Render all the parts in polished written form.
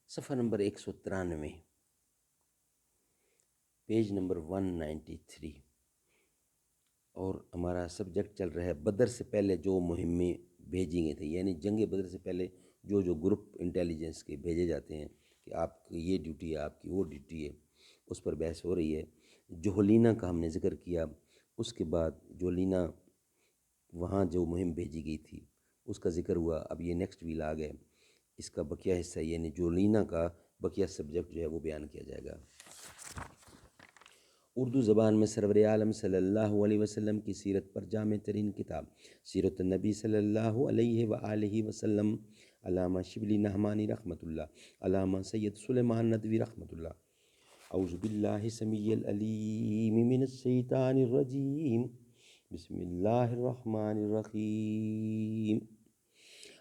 صفحہ number 193، page number 193، اور ہمارا سبجیکٹ چل رہا ہے بدر سے پہلے جو مہمیں بھیجی گئی تھیں، یعنی جنگ بدر سے پہلے جو گروپ انٹیلیجنس کے بھیجے جاتے ہیں کہ آپ کی یہ ڈیوٹی ہے، آپ کی وہ ڈیوٹی ہے، اس پر بحث ہو رہی ہے۔ جوہلینا کا ہم نے ذکر کیا، اس کے بعد جوہلینا وہاں جو مہم بھیجی گئی تھی اس کا ذکر ہوا۔ اب یہ نیکسٹ ویل آ گئے، اس کا بقیہ حصہ یعنی جوہلینا کا بقیہ سبجیکٹ جو ہے وہ بیان کیا جائے گا۔ اردو زبان میں سرور عالم صلی اللہ علیہ وسلم کی سیرت پر جامع ترین کتاب سیرت النبی صلی اللہ علیہ وآلہ وسلم، علامہ شبلی نعمانی رحمۃ اللہ، علامہ سید سلیمان ندوی رحمۃ اللہ۔ اعوذ باللہ السمیع العلیم من الشیطان الرجیم، بسم اللہ الرحمن الرحیم۔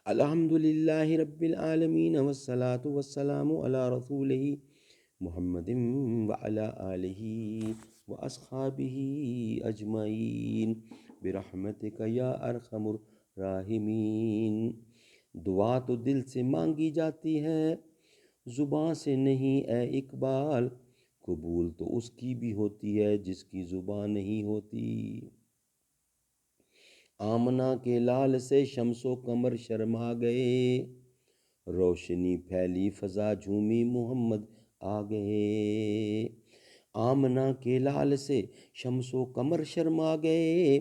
الحمد للہ رب العالمین والصلاة والسلام علی رسولہ محمد وعلی آلہ واصحابہ اجمعین برحمتک یا ارحم الراحمین۔ دعا تو دل سے مانگی جاتی ہے، زباں سے نہیں اے اقبال، قبول تو اس کی بھی ہوتی ہے جس کی زباں نہیں ہوتی۔ آمنہ کے لال سے شمس و قمر شرما گئے، روشنی پھیلی فضا جھومی محمد آ گئے۔ آمنہ کے لال سے شمس و قمر شرما گئے،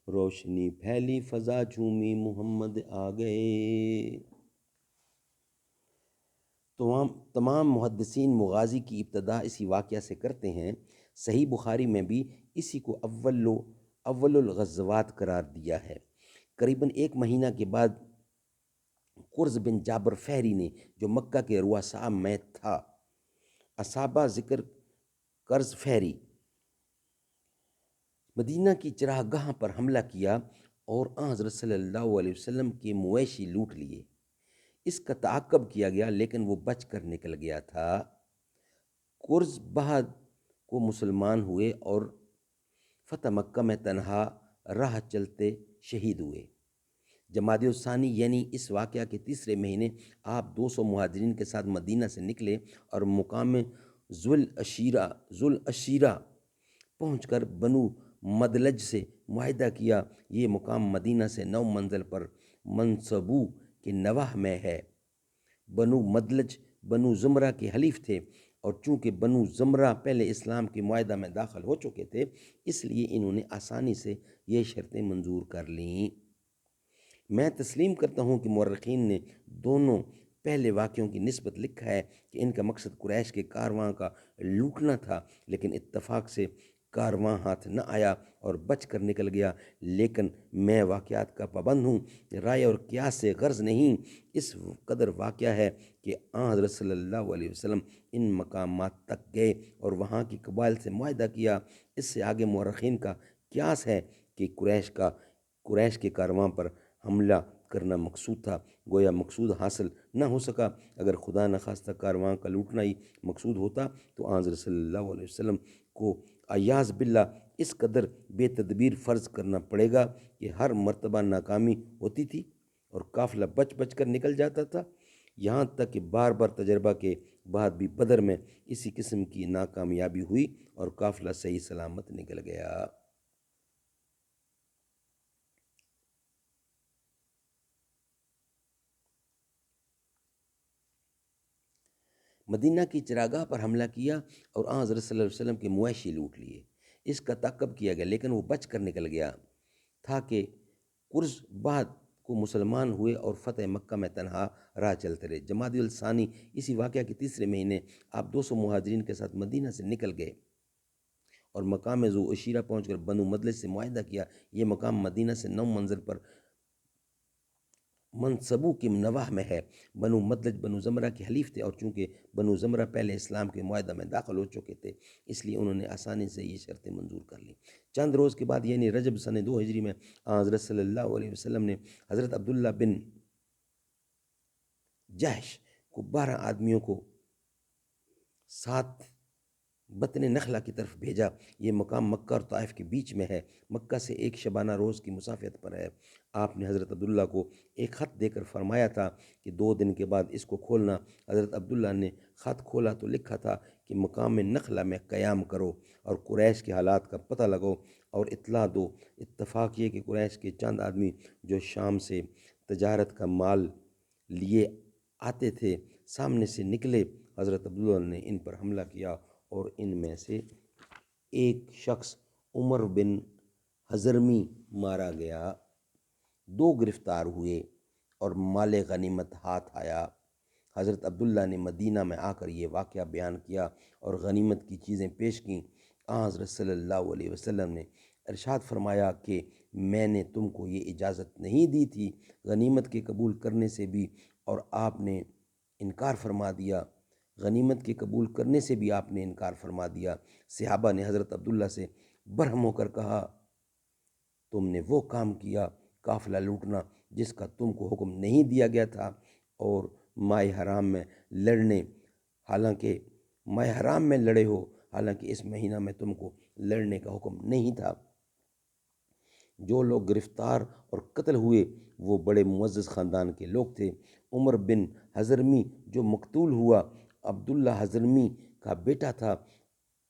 روشنی پھیلی فضا جھومی محمد آ گئے۔ تمام محدثین مغازی کی ابتدا اسی واقعہ سے کرتے ہیں۔ صحیح بخاری میں بھی اسی کو اول الغزوات قرار دیا ہے۔ قریباً 1 مہینہ کے بعد قرظ بن جابر فہری نے، جو مکہ کے رؤساء میں تھا، اصحابہ ذکر قرظ فہری، مدینہ کی چراہ گاہ پر حملہ کیا اور حضرت صلی اللہ علیہ وسلم کے مویشی لوٹ لیے۔ اس کا تعاقب کیا گیا لیکن وہ بچ کر نکل گیا تھا۔ قرظ بعد کو مسلمان ہوئے اور فتح مکہ میں تنہا راہ چلتے شہید ہوئے۔ جمادی الثانی یعنی اس واقعہ کے تیسرے مہینے آپ 200 مہاجرین کے ساتھ مدینہ سے نکلے اور مقام ذوالعشیرہ پہنچ کر بنو مدلج سے معاہدہ کیا۔ یہ مقام مدینہ سے 9 منزل پر منصبو کے نواح میں ہے۔ بنو مدلج بنو زمرہ کے حلیف تھے، اور چونکہ بنو زمرہ پہلے اسلام کے معاہدہ میں داخل ہو چکے تھے، اس لیے انہوں نے آسانی سے یہ شرطیں منظور کر لیں۔ میں تسلیم کرتا ہوں کہ مورخین نے دونوں پہلے واقعوں کی نسبت لکھا ہے کہ ان کا مقصد قریش کے کارواں کا لوٹنا تھا، لیکن اتفاق سے کارواں ہاتھ نہ آیا اور بچ کر نکل گیا۔ لیکن میں واقعات کا پابند ہوں، رائے اور قیاس سے غرض نہیں۔ اس قدر واقعہ ہے کہ حضرت صلی اللہ علیہ وسلم ان مقامات تک گئے اور وہاں کی قبائل سے معاہدہ کیا۔ اس سے آگے مورخین کا قیاس ہے کہ قریش کے کارواں پر حملہ کرنا مقصود تھا، گویا مقصود حاصل نہ ہو سکا۔ اگر خدا نخواستہ کارواں کا لوٹنا ہی مقصود ہوتا تو حضرت صلی اللہ علیہ وسلم کو عیاذ باللہ اس قدر بے تدبیر فرض کرنا پڑے گا کہ ہر مرتبہ ناکامی ہوتی تھی اور قافلہ بچ کر نکل جاتا تھا، یہاں تک کہ بار بار تجربہ کے بعد بھی بدر میں اسی قسم کی ناکامیابی ہوئی اور قافلہ صحیح سلامت نکل گیا۔ مدینہ کی چراگاہ پر حملہ کیا اور حضرت صلی اللہ علیہ وسلم کے مویشی لوٹ لیے۔ اس کا تعاقب کیا گیا لیکن وہ بچ کر نکل گیا تھا کہ قرظ بعد کو مسلمان ہوئے اور فتح مکہ میں تنہا راہ چلتے رہے۔ جمادی الثانی اسی واقعہ کے تیسرے مہینے آپ 200 مہاجرین کے ساتھ مدینہ سے نکل گئے اور مقام ذوالعشیرہ پہنچ کر بنو مدلج سے معاہدہ کیا۔ یہ مقام مدینہ سے 9 منزل پر منصبو کے نواح میں ہے۔ بنو مدلج بنو زمرہ کے حلیف تھے، اور چونکہ بنو زمرہ پہلے اسلام کے معاہدہ میں داخل ہو چکے تھے، اس لیے انہوں نے آسانی سے یہ شرطیں منظور کر لیں۔ چند روز کے بعد یعنی رجب سن 2 ہجری میں حضرت صلی اللہ علیہ وسلم نے حضرت عبداللہ بن جحش کو 12 آدمیوں کو ساتھ بطن نخلا کی طرف بھیجا۔ یہ مقام مکہ اور طائف کے بیچ میں ہے، مکہ سے ایک شبانہ روز کی مسافت پر ہے۔ آپ نے حضرت عبداللہ کو ایک خط دے کر فرمایا تھا کہ 2 دن کے بعد اس کو کھولنا۔ حضرت عبداللہ نے خط کھولا تو لکھا تھا کہ مقام نخلا میں قیام کرو اور قریش کے حالات کا پتہ لگو اور اطلاع دو۔ اتفاق یہ کہ قریش کے چند آدمی جو شام سے تجارت کا مال لیے آتے تھے سامنے سے نکلے۔ حضرت عبداللہ نے ان پر حملہ کیا اور ان میں سے ایک شخص عمر بن حضرمی مارا گیا، 2 گرفتار ہوئے اور مال غنیمت ہاتھ آیا۔ حضرت عبداللہ نے مدینہ میں آ کر یہ واقعہ بیان کیا اور غنیمت کی چیزیں پیش کیں۔ حضرت صلی اللہ علیہ وسلم نے ارشاد فرمایا کہ میں نے تم کو یہ اجازت نہیں دی تھی غنیمت کے قبول کرنے سے بھی، اور آپ نے انکار فرما دیا۔ غنیمت کے قبول کرنے سے بھی آپ نے انکار فرما دیا۔ صحابہ نے حضرت عبداللہ سے برہم ہو کر کہا، تم نے وہ کام کیا، قافلہ لوٹنا، جس کا تم کو حکم نہیں دیا گیا تھا، اور ماہ حرام میں لڑنے، حالانکہ ماہ حرام میں لڑے ہو، حالانکہ اس مہینہ میں تم کو لڑنے کا حکم نہیں تھا۔ جو لوگ گرفتار اور قتل ہوئے وہ بڑے معزز خاندان کے لوگ تھے۔ عمر بن حضرمی جو مقتول ہوا عبداللہ حضرمی کا بیٹا تھا،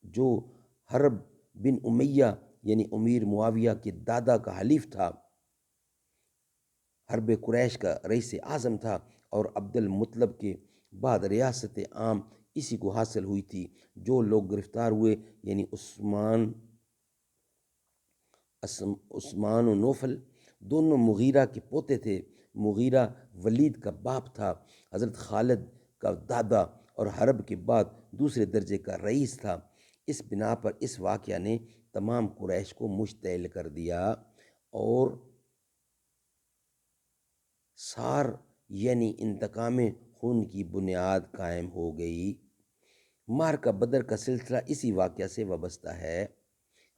جو حرب بن امیہ یعنی امیر معاویہ کے دادا کا حلیف تھا، حرب قریش کا رئیس اعظم تھا، اور عبد المطلب کے بعد ریاست عام اسی کو حاصل ہوئی تھی۔ جو لوگ گرفتار ہوئے یعنی عثمان و نوفل دونوں مغیرہ کے پوتے تھے۔ مغیرہ ولید کا باپ تھا، حضرت خالد کا دادا، اور حرب کے بعد دوسرے درجے کا رئیس تھا۔ اس بنا پر اس واقعہ نے تمام قریش کو مشتعل کر دیا اور سار یعنی انتقام خون کی بنیاد قائم ہو گئی۔ معرکہ بدر کا سلسلہ اسی واقعہ سے وابستہ ہے۔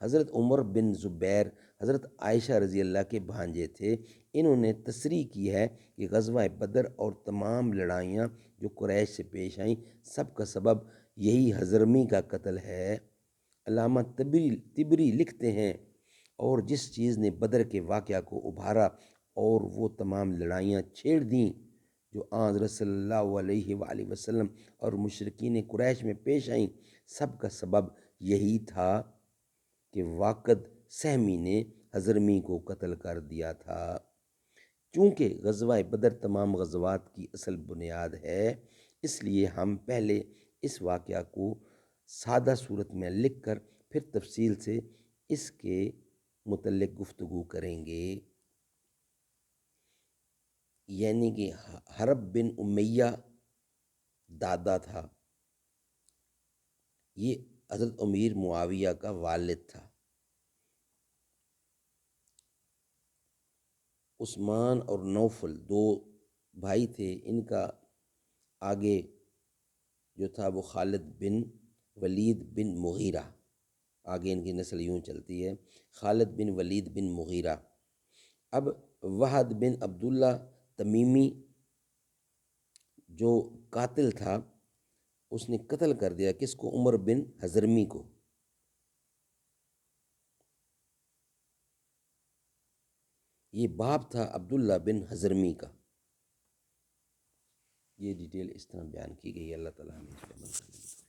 حضرت عمر بن زبیر حضرت عائشہ رضی اللہ کے بھانجے تھے۔ انہوں نے تصریح کی ہے کہ غزوہ بدر اور تمام لڑائیاں جو قریش سے پیش آئیں سب کا سبب یہی حضرمی کا قتل ہے۔ علامہ طبری لکھتے ہیں، اور جس چیز نے بدر کے واقعہ کو ابھارا اور وہ تمام لڑائیاں چھیڑ دیں جو حضرت صلی اللہ علیہ وآلہ وسلم اور مشرکین قریش میں پیش آئیں، سب کا سبب یہی تھا کہ واقد سہمی نے حضرمی کو قتل کر دیا تھا۔ چونکہ غزوہ بدر تمام غزوات کی اصل بنیاد ہے، اس لیے ہم پہلے اس واقعہ کو سادہ صورت میں لکھ کر پھر تفصیل سے اس کے متعلق گفتگو کریں گے۔ یعنی کہ حرب بن امیہ دادا تھا، یہ حضرت امیر معاویہ کا والد تھا۔ عثمان اور نوفل 2 بھائی تھے، ان کا آگے جو تھا وہ خالد بن ولید بن مغیرہ، آگے ان کی نسل یوں چلتی ہے، خالد بن ولید بن مغیرہ۔ اب وحد بن عبداللہ تمیمی جو قاتل تھا اس نے قتل کر دیا کس کو؟ عمر بن حضرمی کو۔ یہ باپ تھا عبداللہ بن حضرمی کا۔ یہ ڈیٹیل اس طرح بیان کی گئی ہے، اللہ تعالیٰ ہمیں اس پہ عمل کرنے کی